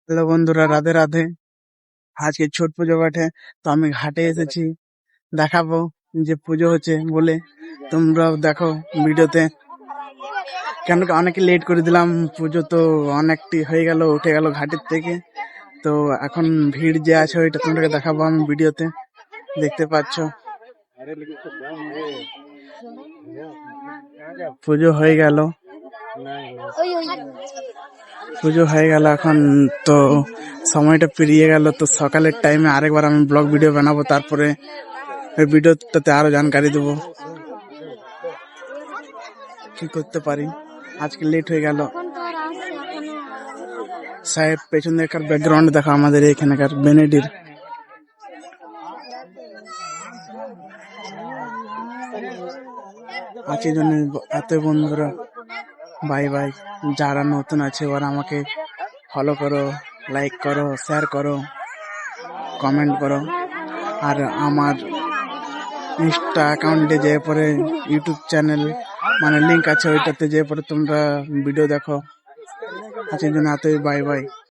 Hello বন্ধুরা, রাধে রাধে। আজকে ছট পুজো বটে, তো আমি ঘাটে এসেছি দেখাবো যে পুজো হচ্ছে বলে। তোমরাও দেখো ভিডিওতে। কেন কি অনেকে লেট করে দিলাম, পুজো তো অনেকটি হয়ে গেল, উঠে গেল ঘাটের থেকে। তো এখন ভিড় যে আছে ওইটা তোমাদেরকে দেখাবো আমি ভিডিওতে, দেখতে পাচ্ছ। পুজো হয়ে গেল, এখন তো সময়টা পেরিয়ে গেল। তো সকালের টাইমে আরেকবার আমি ব্লগ ভিডিও বানাবো, তারপরে ওই ভিডিওটাতে আরো জানকারি দেবো কি করতে পারি। আজকে লেট হয়ে গেল। সাহেব পেছন দিকের ব্যাকগ্রাউন্ড দেখো, আমাদের এখানকার বেনেডির। আজকের জন্য এত বন্ধুরা, বাই বাই। যারা নতুন আছে ওরা আমাকে ফলো করো, লাইক করো, শেয়ার করো, কমেন্ট করো। আর আমার ইনস্টা অ্যাকাউন্টে যে পরে ইউটিউব চ্যানেল মানে লিঙ্ক আছে, ওইটাতে যে পরে তোমরা ভিডিও দেখো। আজকের জন্য এতই, বাই বাই।